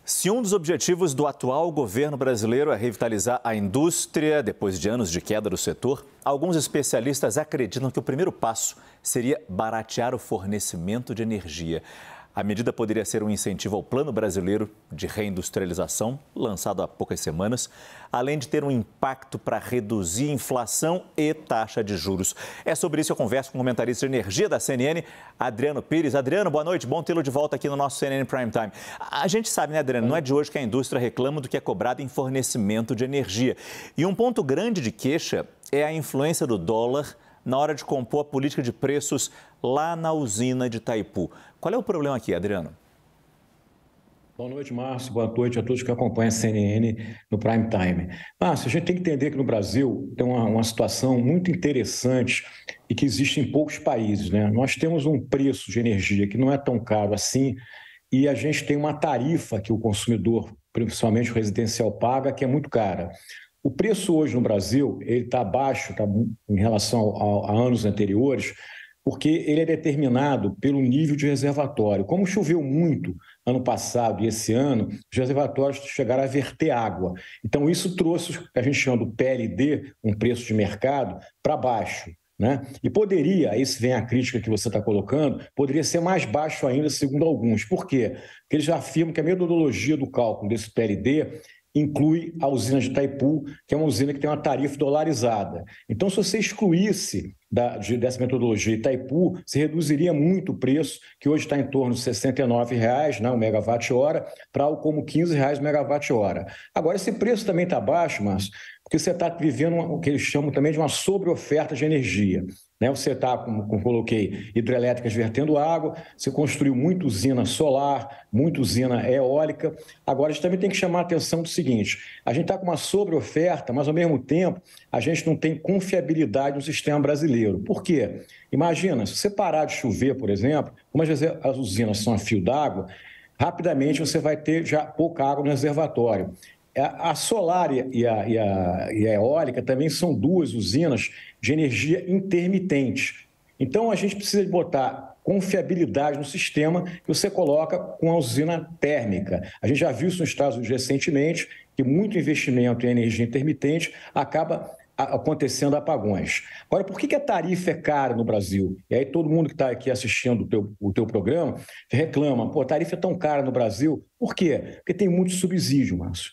Se um dos objetivos do atual governo brasileiro é revitalizar a indústria depois de anos de queda do setor, alguns especialistas acreditam que o primeiro passo seria baratear o fornecimento de energia. A medida poderia ser um incentivo ao Plano Brasileiro de Reindustrialização, lançado há poucas semanas, além de ter um impacto para reduzir inflação e taxa de juros. É sobre isso que eu converso com o comentarista de energia da CNN, Adriano Pires. Adriano, boa noite, bom tê-lo de volta aqui no nosso CNN Prime Time. A gente sabe, né, Adriano, não é de hoje que a indústria reclama do que é cobrado em fornecimento de energia. E um ponto grande de queixa é a influência do dólar na hora de compor a política de preços lá na usina de Itaipu. Qual é o problema aqui, Adriano? Boa noite, Márcio. Boa noite a todos que acompanham a CNN no Prime Time. Márcio, a gente tem que entender que no Brasil tem uma situação muito interessante e que existe em poucos países, né? Nós temos um preço de energia que não é tão caro assim e a gente tem uma tarifa que o consumidor, principalmente o residencial, paga, que é muito cara. O preço hoje no Brasil ele está abaixo em relação a anos anteriores, porque ele é determinado pelo nível de reservatório. Como choveu muito ano passado e esse ano, os reservatórios chegaram a verter água. Então, isso trouxe o que a gente chama do PLD, um preço de mercado, para baixo, né? E poderia, aí se vem a crítica que você está colocando, poderia ser mais baixo ainda, segundo alguns. Por quê? Porque eles já afirmam que a metodologia do cálculo desse PLD inclui a usina de Itaipu, que é uma usina que tem uma tarifa dolarizada. Então, se você excluísse dessa metodologia Itaipu, se reduziria muito o preço, que hoje está em torno de R$ 69,00, né, o megawatt-hora, para algo como R$ 15,00 o megawatt-hora. Agora, esse preço também está baixo, Márcio, porque você está vivendo o que eles chamam também de uma sobreoferta de energia. Né? Você está, como coloquei, hidrelétricas vertendo água, você construiu muita usina solar, muita usina eólica. Agora, a gente também tem que chamar a atenção do seguinte: a gente está com uma sobreoferta, mas, ao mesmo tempo, a gente não tem confiabilidade no sistema brasileiro. Por quê? Imagina, se você parar de chover, por exemplo, como as usinas são a fio d'água, rapidamente você vai ter já pouca água no reservatório. A solar e a eólica também são duas usinas de energia intermitente. Então, a gente precisa de botar confiabilidade no sistema que você coloca com a usina térmica. A gente já viu isso nos Estados Unidos recentemente, que muito investimento em energia intermitente acaba acontecendo apagões. Agora, por que a tarifa é cara no Brasil? E aí todo mundo que está aqui assistindo o teu programa reclama, pô, a tarifa é tão cara no Brasil. Por quê? Porque tem muito subsídio, Márcio.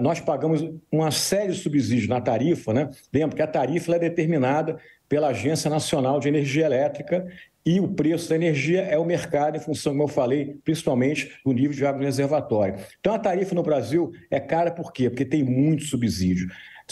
Nós pagamos uma série de subsídios na tarifa, né? Lembra que a tarifa é determinada pela Agência Nacional de Energia Elétrica e o preço da energia é o mercado em função, como eu falei, principalmente do nível de água no reservatório. Então, a tarifa no Brasil é cara por quê? Porque tem muito subsídio.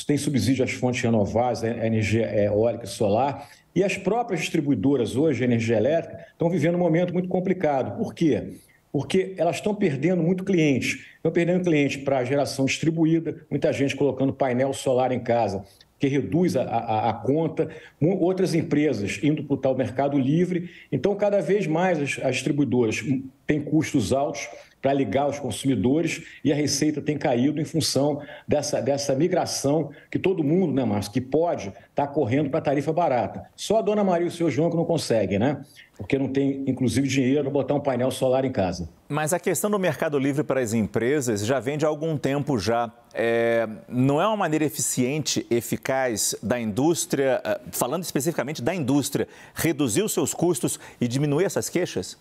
Tem subsídio às fontes renováveis, a energia eólica e solar, e as próprias distribuidoras hoje de energia elétrica estão vivendo um momento muito complicado. Por quê? Porque elas estão perdendo muito cliente. Estão perdendo cliente para a geração distribuída, muita gente colocando painel solar em casa, que reduz a conta, outras empresas indo para o tal mercado livre. Então, cada vez mais as distribuidoras têm custos altos para ligar os consumidores e a receita tem caído em função dessa migração que todo mundo, né, Márcio, que pode estar correndo para a tarifa barata. Só a dona Maria e o seu João que não conseguem, né? Porque não tem, inclusive, dinheiro para botar um painel solar em casa. Mas a questão do mercado livre para as empresas já vem de algum tempo já. Não é uma maneira eficiente, eficaz da indústria, falando especificamente da indústria, reduzir os seus custos e diminuir essas queixas?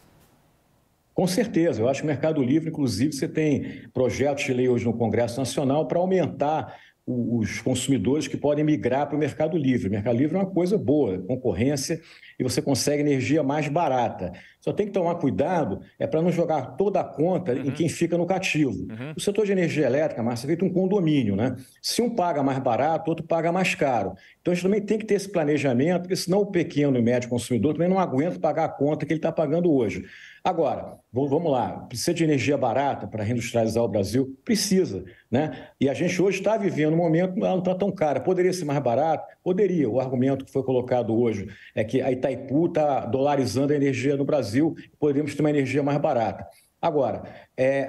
Com certeza, eu acho que o Mercado Livre, inclusive, você tem projetos de lei hoje no Congresso Nacional para aumentar os consumidores que podem migrar para o Mercado Livre. O Mercado Livre é uma coisa boa, concorrência, e você consegue energia mais barata. Só tem que tomar cuidado para não jogar toda a conta em quem fica no cativo. O setor de energia elétrica, Márcio, é feito um condomínio, né? Se um paga mais barato, outro paga mais caro. Então, a gente também tem que ter esse planejamento, porque senão o pequeno e médio consumidor também não aguenta pagar a conta que ele está pagando hoje. Agora, vamos lá, precisa de energia barata para reindustrializar o Brasil? Precisa, né? E a gente hoje está vivendo um momento, ela não está tão cara. Poderia ser mais barato? Poderia. O argumento que foi colocado hoje é que a Itaipu está dolarizando a energia no Brasil, poderíamos ter uma energia mais barata. Agora,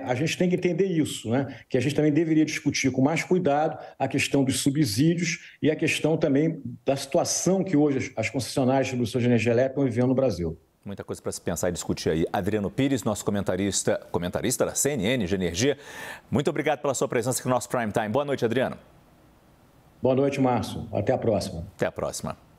a gente tem que entender isso, né? Que a gente também deveria discutir com mais cuidado a questão dos subsídios e a questão também da situação que hoje as concessionárias de distribuição de energia elétrica estão vivendo no Brasil. Muita coisa para se pensar e discutir aí. Adriano Pires, nosso comentarista da CNN de Energia. Muito obrigado pela sua presença aqui no nosso Prime Time. Boa noite, Adriano. Boa noite, Márcio. Até a próxima. Até a próxima.